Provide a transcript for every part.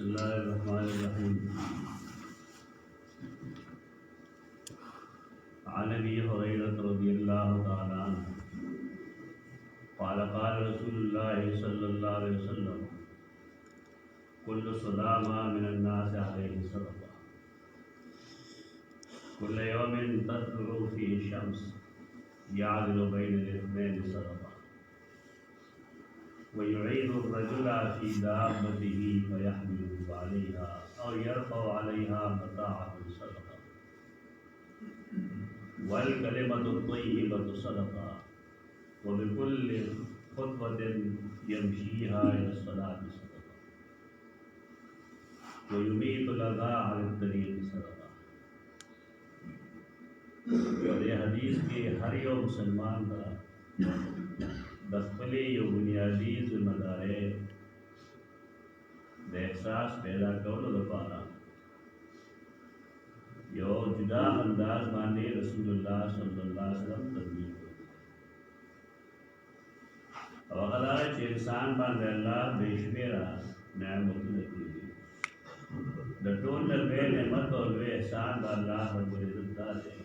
बिस्मिल्लाहिर्रहमानिर्रहीम। अन अबी हुरैरह रज़ियल्लाहु तआला अन्हु क़ाल क़ाल रसूलुल्लाह सल्लल्लाहु अलैहि वसल्लम कुल्लु सलामा मिनन नास अलैहि सदक़ा कुल्लु यौमिन तत्लुउ फ़ीहि शम्स यादिलु बैनल इत्नैनि सदक़ा व युईनु अर्रजुला फ़ी दाब्बतिही फ़यहमिलुहु अलैहा औ यरफ़उ अलैहा मताअहु सदक़ा वल कलिमतु तय्यिबतु सदक़ा व बिकुल्लि ख़ुत्वतिन यमशीहा इला सलाति सदक़ा व युमीतु लज़ा अला तरीक़ि सदक़ा। और ये हदीस के हर यो मुसलमान का दखले यो बुनियादी जिम्मेदारी एहसास पैदा करो दोबारा यो जुदा अंदाज माने रसूलुल्लाह सल्लल्लाहु अलैहि वसल्लम तस्वीर को अगर इंसान बांधे अल्लाह बेशुमार नेमत दी द टोल वे नेमत और वे एहसान अल्लाह रब्बुल इज्जत दा दे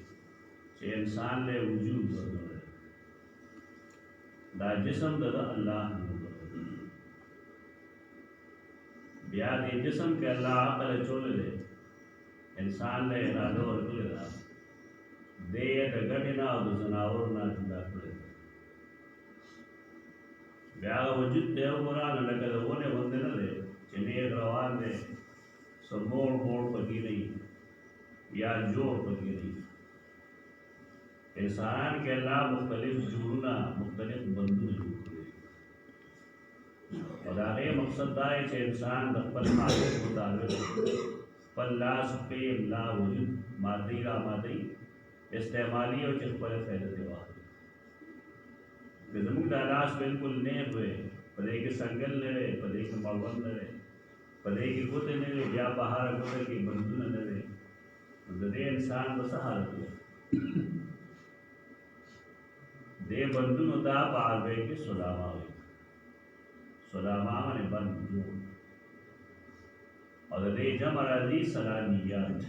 चे इंसान ले वजूद दो दा जिस्म दा अल्लाह बिया दे जिस्म के अल्लाह अकल चोल दे इंसान ने इरादो और कुलरा दे द गटिना और जनावर ना जुदा करे बिया वजूद दे कुरान लगे वोने वंदे न दे चने रवान दे सब मोड़ मोड़ पकी नहीं या जोड़ पकी नहीं इंसान के अल्लाह मुख्तलिफ जुड़ना मुख्तलिफ बंधु जुड़े और आगे मकसद दा है कि इंसान दखल मालिक मुताबिक पल्ला सुपे ला वजूद मादी रा मादी इस्तेमाली और चिपल फैल देवा जमुक दालास बिल्कुल ने हुए पदे के संगल ने रे पदे के मलबन ने रे पदे के गोते ने रे या बाहर गोते के बंधु ने रे दे इंसान बस हालत दे बंधु नता पावे के सुलामा माने बंधु और दे जमराजी सलामियात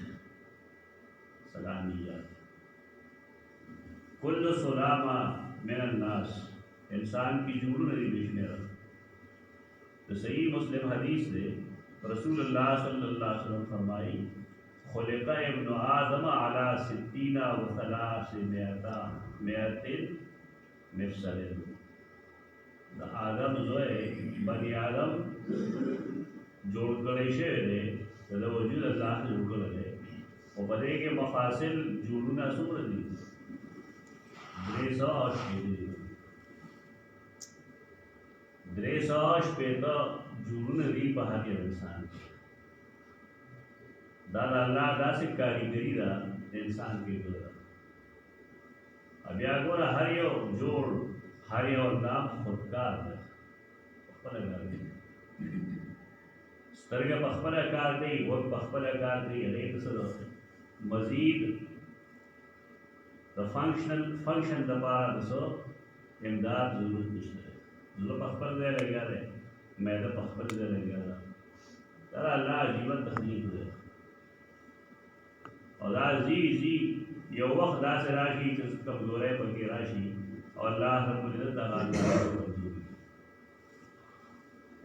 कुल्लु सुलामा मिनन नास इंसान की जुड़ू नहीं बीच में रख तो सही मुस्लिम हदीस से रसूलुल्लाह सल्लल्लाहु अलैहि वसल्लम फरमाई खुलिका इब्नु आदम अला सित्तीना व सलासिमियता मियतिन मिफसलिन आदम जो है बनी आदम जोड़ करे शे दे तो वजूद अल्लाह से जुड़ करे और बदे के मफासिल जुड़ना सुमर दी द्रेसाश पे तो जुड़ने दी बहाके इंसान दादा अल्लाह दा से कारीगरी दा इंसान के गुजरा अब या गोरा हरियो जोड़ हरियो नाम खुदकार है पखपल कर स्तरग पखपल कार दी वो पखपल कार दी एक सर मजीद द फंक्शन दबारा दसो इमदाद जरूरत नहीं जो पखपल दे लगा रे मैं तो पखपल दे लगा रहा तारा अल्लाह जीवन तकलीफ दे और जी यो वक्त दा से राशि कमजोर है पर की राशि और अल्लाह रब्बुल इज्जत दा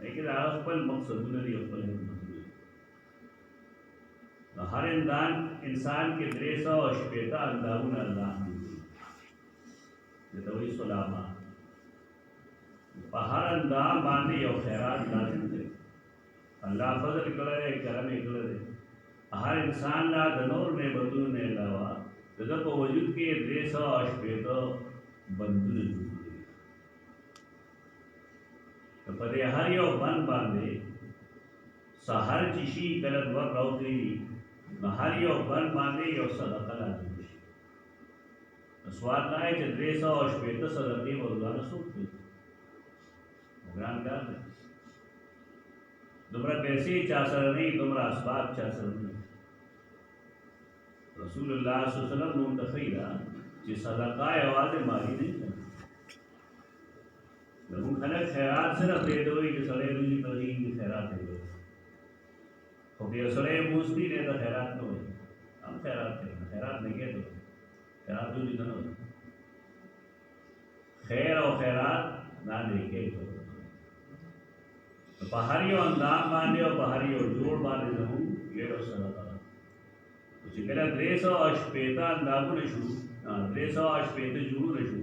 लेकिन अकल मकसद नहीं हर इंसान के द्रेसा और शपेता अंदाउन अल्लाह तो वही सुलामा हर अंदाम बांधे और खैरात लाजिम थे अल्लाह फजल करे करम करे हर इंसान ला दनोर ने बंधु ने अलावा जब वजूद के द्रेसा और शपेता बंधु तो पदे हर यो बन बांधे सहर चिशी गलत वर रौती हर यो बन बांधे यो सदका लाजिम तो स्वाद ना है कि द्रेसा और शपेता सदके रोजाना सूखते भगवान का तुम्हारा पैसे चासर नहीं तुम्हारा अस्बाब चासर नहीं रसूलुल्लाह सल्लल्लाहु अलैहि वसल्लम मुंतखीला कि सदका आवाज़ मारी नहीं करती खैरात सिर्फ दे दो कि सड़े रुझी तरीन की खैरात दे दो خو که یو سړی موستی دی ته خیرات نه وایي هم خیرات کوي خیرات نه کوي ته خیرات دوی نه وایي خیر او خیرات نه نیکۍ ته په هر یو اندام باندې او په هر یو جوړ باندې زموږ یو صدقه ده چې کله 380 اندامونه شو 380 جوړونه شو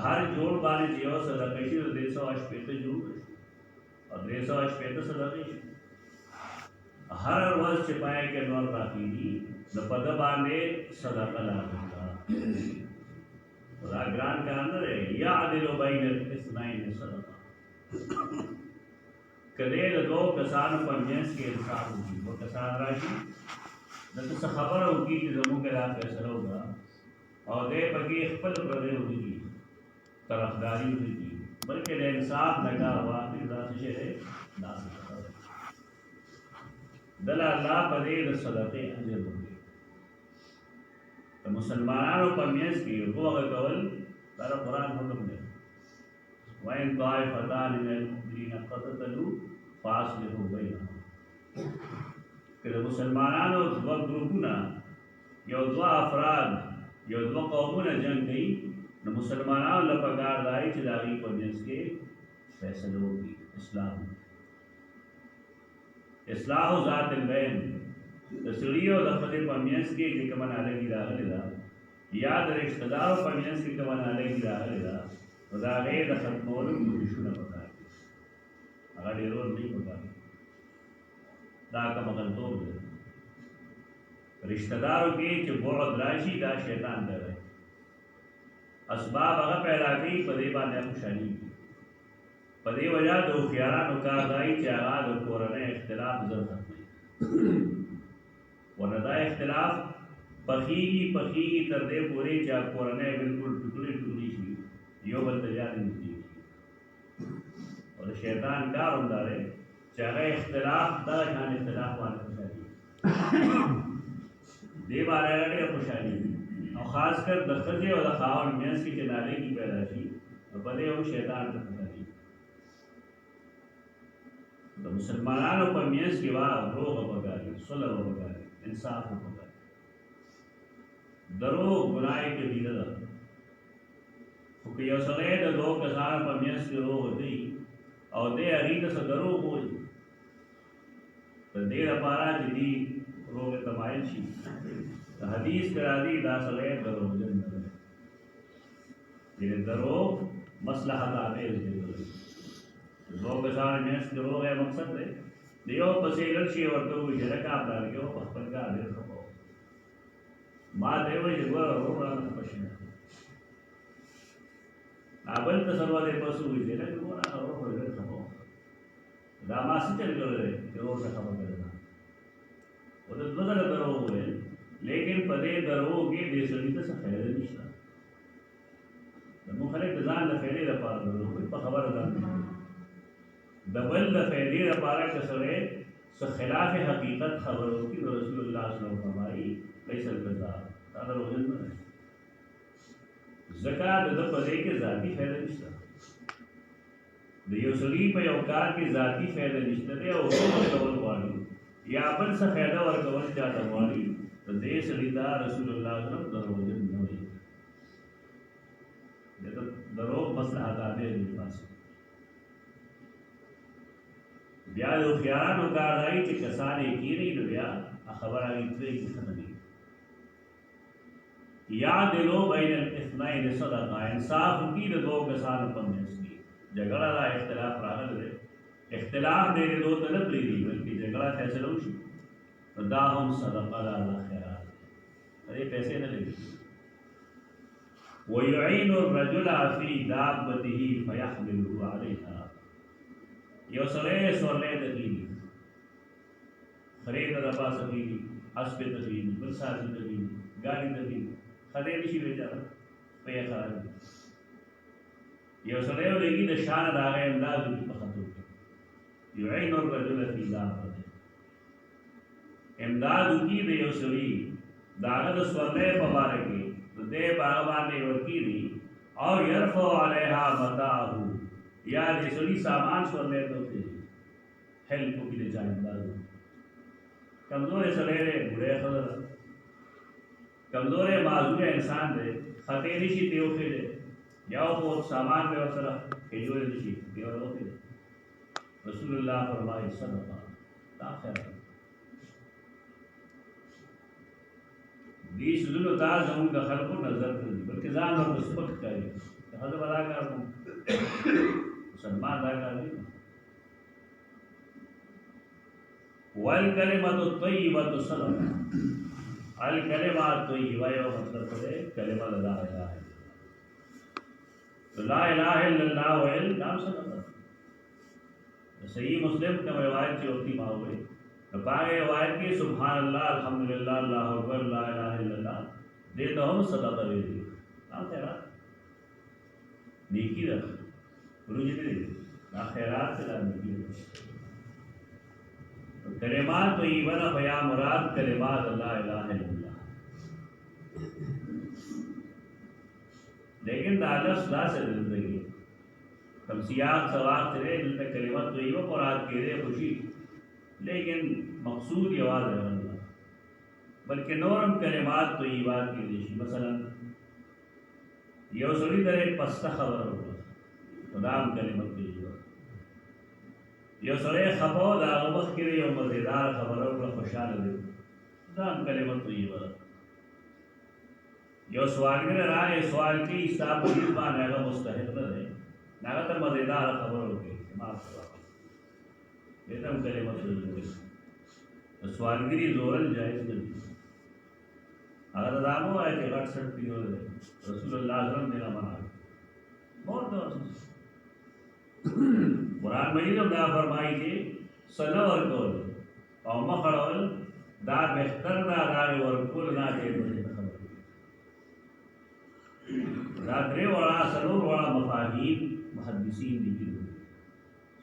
هر جوړ باندې چې یو صدقه شي 380 جوړونه شو او 380 صدقې شي هر ورځ چې پای کې نور راکېږي د پد باندې صدقه راغله دا ګران کار نه دی یعدل بین الاثنین صدقه کله د دوه کسانو په منځ کې انصاف وکړي دوه کسان راشي دغه څه خبره وکړي چې زموږ کې راځي فیصله وکړه او دې پکې خپل پردې وکړي طرفداري وکړي بلکې د انصاف نه کار واخلي دا څه شی دی دا دل الله په دې د صدقې اجر ورکړي د مسلمانانو په منځ کې هغه کول دا قرآن حکم دی وَإِنْ طَائِفَتَانِ مِنَ الْمُؤْمِنِينَ اقْتَتَلُوا فَأَصْلِحُوا بَيْنَهُمَا که د مسلمانانو دوه ګروپونه یو دوه افراد یو دوه قومونه جنګ کوي نو مسلمانانو له پکار دی چې د هغوی په منځ کې فیصله وکړي اصلاح ذات البین د سړي او د ښځې په منځ کې چې کومه نالیږي راغلې ده یا د رشته دارو په منځ کې کومه نالیږي راغلې ده نو د هغې د ختمولو کوششونه پکار دي هغه ډېر ور نه پکار دا کمغلطوب دی رشته دارو کې چې بعد راشي دا شیطان دی اسباب هغه پیدا کوي په دې باندې خوشحالي په دې وجه د هوښیارانو کار دی چې هغه د کورنۍ اختلاف زر ختموي ورنه دا اختلاف پخېږي تر دې پورې چې کورنۍ بالکل ټوکړې ټوکړې شي یو بل ته زیات نږدې او د شیطان کار همدا دی چې هغه اختلاف دغه شان اختلاف باندې خوشحالي دې باندې هغه ډېر خوشحالي او خاص کر د ښځې او د خاوند منځ کې چې نالیږي پیدا شي نو په دې هم شیطان ته خوشحالي د مسلمانانو په منځ کې وا دروغ پکار دي صلح پکار دي انصاف پکار دي دروغ ګناه کبیره ده خو که یو سړی د دوه کسانو په منځ کې روغ دی او دې هغې ته څه دروغ وایي د دې لپاره چې دې روغ تمایل شي د حدیث کې راځي دا سړی دروغجن نه دی یعنې دروغ مصلحت آمیز دی دوه کسانو منځ کې روغ یې مقصد دی د یو پسې لږ شي ورته ووایي چې لکه پلار کې په خپل کار ډېر ښه کوو ما ته یې وایي چې ګوره روغ رانه خوښ نه بل ته سلوا دې پس ووایي چې لکه ګوره روغ ډېر ښه کوو دا ما څه چل کړی دی چې روغ ته خبر کړی ده و د دوه ځله دروغ وویل لیکن په دې دروغ کې دې سړي ته څه فایده نشته زموږ خلک د ځان د فایدې لپاره دروغ وایي په خبره ځان د بل د فایدې لپاره که سړی څه خلاف حقیقت خبره وکړي نو رسول الله صلی الله علیه وسلم فرمایي لیس الکذاب دا دروغجن نه دی ځکه د ده په دې کې ذاتي فایده نشته د یو سړي په یو کار کې ذاتي فایده نشته دی او ورکول غواړي یا بل څه فایده ورکول چاته غواړي نو دې سړي ته رسول الله صلی الله علیه وسلم دروغجن نه وایي د دروغ مصلحت آمیز دی پاسه بیا د هوښیارانو کار دی چې کسان یې کېني نو بیا خبره هغې پرېږدي ښه نه دی یعدلو بین الاثنین صدقه انصاف وکړي د دوه کسانو په منځ کې جګړه دا اختلاف راغلی دی اختلاف ډېرېدو ته نه پرېږدي بلکې جګړه فیصله وشي نو دا هم صدقه ده الله خیرات دی پیسې نه لګي ويعين الرجل في دابته فيحمله عليها یو سړی سورلی ته کېږي خرې ته د پاسه کېږي اسپې ته کېږي بل ساتي ته کېږي ګاډي ته کېږي خدای نشي بېچاره پی خراب دي یو سړی ولګي د شان د هغه امداد وکړي په خطو کې يعين الرجل في دابته امداد وکړي د یو سړي د هغه د سورلی په باره کې د دې په هغه باندې ورکېږي او يرفع علیها متاعه یا دې سړي سامان سورلی ته وکړي هیلپ وکړي د چا امداد कमज़ोर सड़े बुढ़े खबर कमज़ोर माजूर इंसान दे खते निशी तेव खेले जाओ वो सामान व्यवस्था खेजोर निशी तेव होते रसूलुल्लाह फरमाए सदका ताखिर दी सुजुल ताज हम का खल को नजर नहीं बल्कि जान और रिस्पेक्ट करे हद बड़ा कर सम्मान दा कर वल कलिमतु तय्यबतु सदका अल कलिमात तय्यबा यो मतलब है कलिमा ला इलाहा तो ला इलाहा इल्लल्लाह व नाम सदका सही मुस्लिम का रिवायत जो होती मावे तो पाए रिवायत की सुभान अल्लाह अल्हम्दुलिल्लाह अल्लाहु अकबर ला इलाहा इल्लल्लाह दे तो हम सदका दे दी नाम तेरा नेकी रख रुजी दे ना खैरात से ला नेकी कलिमात तो ईवन बया मुराद कलिमात ला इलाहा इल्लल्लाह लेकिन दालस ला से जिंदगी कम सियाक सवाब तेरे दिल में कलिमत तो ईवन मुराद के रे खुशी लेकिन मकसूद ये आवाज़ है अल्लाह बल्कि नौरम कलिमात तो ईवाद के लिए मसलन ये उसरी तरह पस्ता खबर होगा खुदाम कलिमत तो ईवा यो सरे खपो दा वक्त के यो मजेदार खबरों को खुशहाल दे दाम कलिमत तो ईवा यो सवाल के राय सवाल की हिसाब से मान है मुस्तहिल है ना तो मजेदार खबर होगी माफ करो ये तो कलिमत तो ईवा तो सवालगिरी जोरन जायज नहीं अगर दामो है कि 68 पियो रसूलुल्लाह सल्लल्लाहु अलैहि वसल्लम ने मना बहुत तो कुरान मजीद में फरमाई कि सनवर कोल और मखड़ल दा बेहतर दा दार और कुल ना के दा रे वाला सनूर वाला मफाहीम मुहद्दिसीन लिखी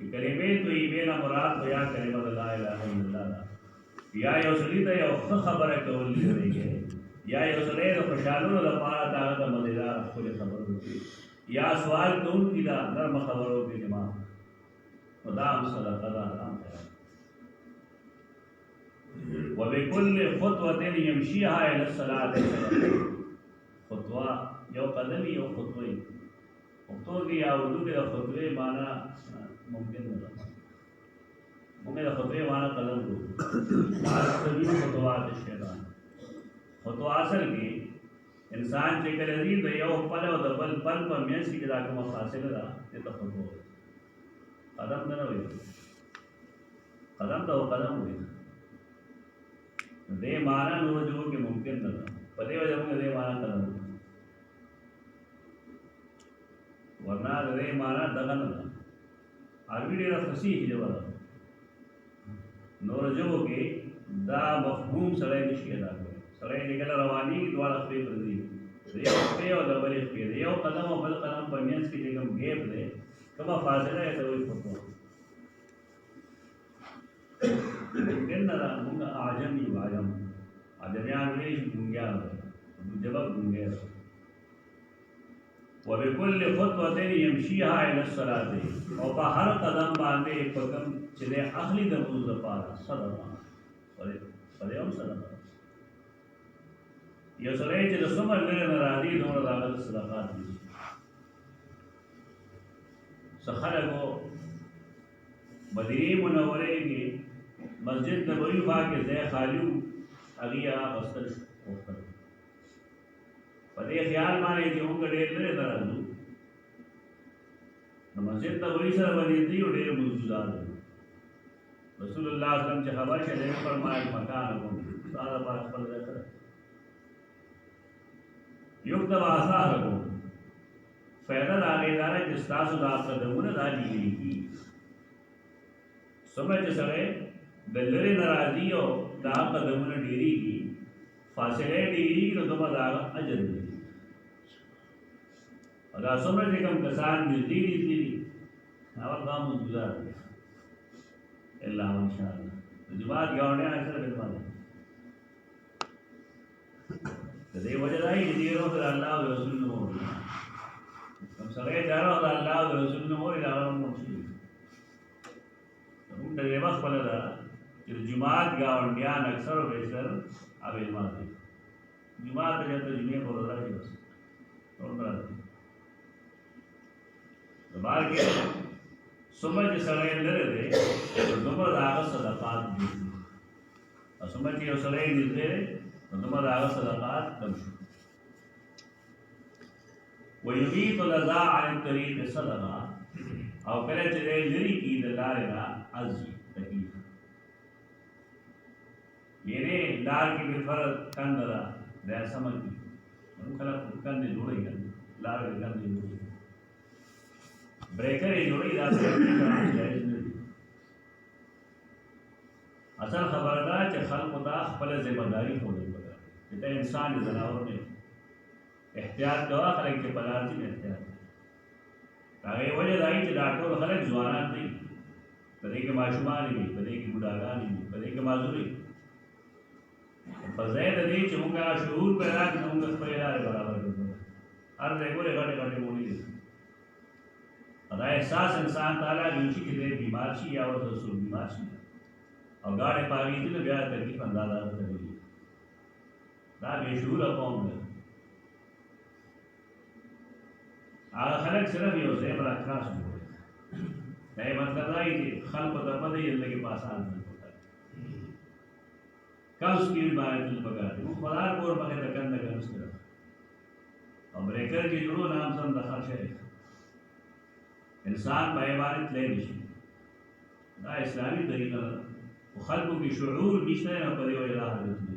कि कलिमे तो ईमेना मुराद बया कलिमा ला इलाहा इल्लल्लाह या यसली तो यो खबर है कोल लिखे या यसले तो खुशालो ला पारा ताकत मजेदार खुले खबर होती या सवाल कौन की दा नर्म खबरों के जमा खुदाम सदका दा नाम है व बिकुल्ल खुतवतिन यमशीहा इला सलात खुतवा यो कदम यो खुतवे तो की या उर्दू के खुतवे माना मुमकिन नहीं मुमकिन खुतवे माना कदम को आज खुतवा शैतान खुतवा असल की इंसान के कलजीब है यो पल और दबल पल पर मेंस की जगह को फासिल रहा ये तो खुद हो कदम न हुए कदम तो कदम हुए दे माना नो जो कि मुमकिन न पदे वजह में दे माना कदम वरना दे माना दगन अरबी डेरा फसीह जवाब नो जो के दा मफहूम सड़े निशियदा सड़े निकल रवानी द्वारा पे प्रदी ये पे और डबल पे ये कदम और बल कदम पर मेंस की जगह गैप दे कब फासला है तो वही फोटो लेकिन ना मुंगा आजम ही आजम आजमियान में गुंगिया जवाब गुंगिया व बिकुल्ल खुतवतिन यमशीहा इला सलात और हर कदम बांधे एक कदम चले अखली दमूज पारा सदका परे और सदका यो सरे के दसम मेरे नाराजी दोनों लागत सदाकत दी सखर को मदीने मुनव्वरे की मस्जिद नबवी पाक के ज़े खालू अगिया बस्तर होकर पदे ख्याल माने कि उनका डेर मेरे नाराजू मस्जिद नबवी सर वजीदी और डेर मौजूदात रसूलुल्लाह सल्लल्लाहु अलैहि वसल्लम के खबर के लेने पर मार मकान को सारा पास पर रहता युक्त वासा रखो फैदल आगे दारा जिसता सुदास कदमुन दाजी गई की समझ सड़े दल्लरे नाराजी और दा कदमुन डेरी की फासिले डेरी तो तुम दागा अजर दी और समझ कम कसान मिलती दी और काम गुजार गया अल्लाह इंशाअल्लाह जुमात गौरने अक्सर बिलवाने दे वजह आई जीरो फिर अल्लाह और रसूल ने हो हम सरे जारो और अल्लाह और रसूल ने हो इलावा मुर्शिद हम दे बस पले दा چې د جماعت ګاونډیان اکثر او بیشتر اویلمان دي جماعت ته جاته جمعې په ورځ راځي بس نور نه راځي د بار کې څومره چې سړی لرې دی نو دومره د هغه صدقات دي او څومره چې یو سړی نږدې دی نو دومره د هغه صدقات کم شو ویمیت الأذى عن الطریق صدقه او کله چې دی لرې کي د لارې نه عزي تکلیف یعنی لار کې به فرض کنده ده دا سمه کي نو خلک کندې جوړوي لار کې کندې جوړوي بریکر یې جوړوي دا جایز نه دي اصل خبره ده چې خلکو ته خپله ذمه داري ښودل پکار چې ته انسان یې ځناور نه احتیاط کوه خلک چې په لار ځي احتیاط د هغې وجه دا وي چې دا ټول خلک ځوانان دي په دې کې ماشومان وي په دې کې بوډاګان وي په دې کې معذور وي په ځای د دې چې موږ هغه شعور پیدا کړو نو موږ خپلې لارې برابر کړو هر ځای ګورې غټې غټې مونې دي دا احساس انسان تعالی کوي چې دی بیمار شي یا ورته څوک بیمار شي او ګاډې پاوي دي نو بیا تکلیف اندازه کوي دا بې شعوره قوم دی هغه خلک صرف یو ځای به راکراس جوړوي دا یې مطلب دا چې خلکو ته پته یې لږې په اسان نه کم سپیډ باندې تل پکار دي موږ خدای کور مخې ته کنده ګرځي او بریکر کې جوړو نام سم د خرشه انسان په باندې تللی نشي دا اسلامي طریقه ده خو خلکو کې شعور نشته نه په دې وجه دا حالت دی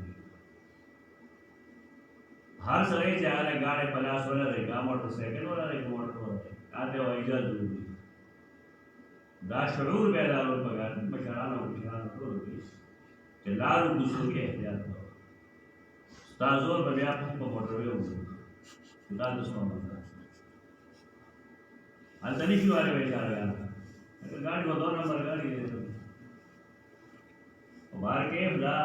هر سړی چې هغه ګاډی په لاس ولري کا موټر سایکل ولري کا موټر ولري هغه اجازه ضروري دا شعور پیداول پکار مشران او مشران ټول دي چې لارو کوڅو کې احتیاط کوو تاسو په بیا په موټر ویو دا د څه مطلب अंतनी क्यों आ रहे बेचारे गाड़ी को 2 नंबर गाड़ी है बाहर के बड़ा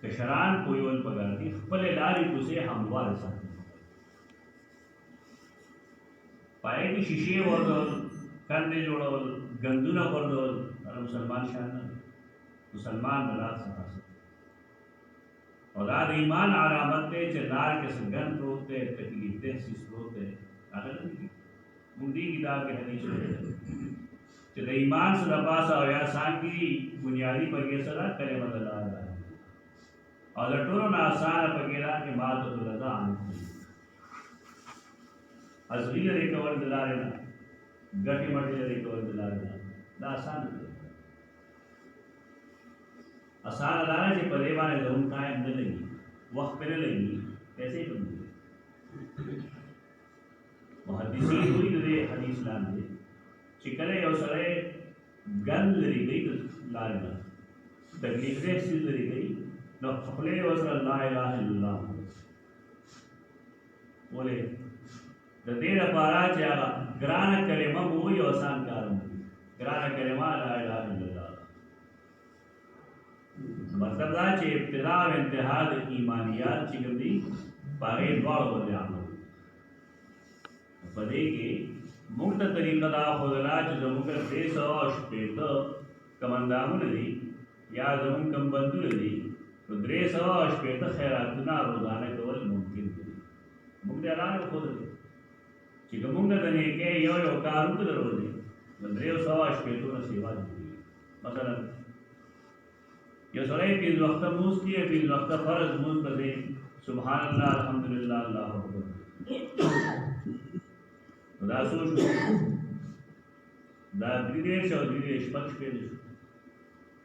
कशरान कोई वन पगार थी पहले लारी कुसे हमवार साथ पाए की शीशे और कंधे जोड़ो गंदुना कर दो और मुसलमान शान मुसलमान बलात सहा और आद ईमान आरामत है चलार के संगन रोते तकलीफ दे सिस रोते आगे मुंदी किताब के हदीस में कि ईमान से लबास और आसान की बुनियादी पगेसरा करे बदला रहा है और लटोरो ना आसान पगेरा के माल तो रजा आने अजली रिकवर दिला लेना गटी मटी रिकवर दिला लेना ना आसान आसान अदाना जे पदे बाने जरूर कायम न लगी वक्त पे लगी कैसे करूँगी मुहद्दिसीन हुई दे हदीस लान दे चिकले यो सरे गन लरी गई लाना तकलीफ से सिल लरी गई न खपले यो सर ला इलाहा इल्लल्लाह बोले द दे पारा चा ग्रान कलेमा वो यो आसान कारम ग्रान कलेमा ला इलाहा इल्लल्लाह मतलब दा चे इब्तिदा व इंतहा द ईमानियात चिकदी बागे द्वार बोले आमो पदे के मुक्त तरीका दा खुदला च जमुक 380 कमंदामु नदी या जमुन कम बंदु नदी तो 380 खैरातना रोजाना कवल मुमकिन है मुक्त ऐलान खुद कि मुक्त दने के यो यो कारू तो रोजे 380 न सेवा दी मसलन यो सरे के वक्त मूस की है फिर वक्त फर्ज मूस बसे सुभान अल्लाह अल्हम्दुलिल्लाह अल्लाहु अकबर دا سوچ دا دریش او دریش پنځ پیش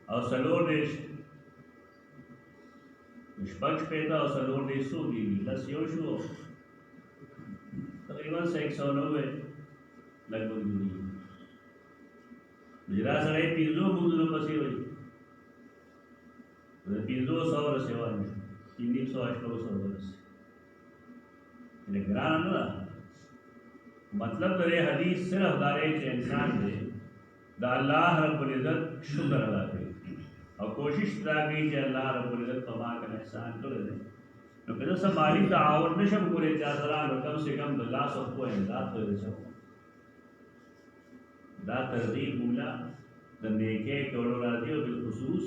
او سلور دیش شپږ پیدا او سلور دیش سو دی لس یو شو تقریبا 190 لګبګ دی جرا سره پیزو مونږ پسې وای د پیزو 100 سیوا نه 300 ورس نه ګران نه मतलब तो ये हदीस सिर्फ दारे के इंसान दे दा अल्लाह रब्बुल इज्जत शुक्र अदा करे और कोशिश करा कि जे अल्लाह रब्बुल इज्जत तमा का एहसान करे दे तो फिर सब माली ताउन नशम करे चादरा कम से कम अल्लाह सब को इमदाद करे सब दा तरदीब मूला د نیکۍ کولو راځي او بالخصوص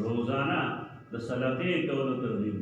روزانه د صدقې کولو ترغیب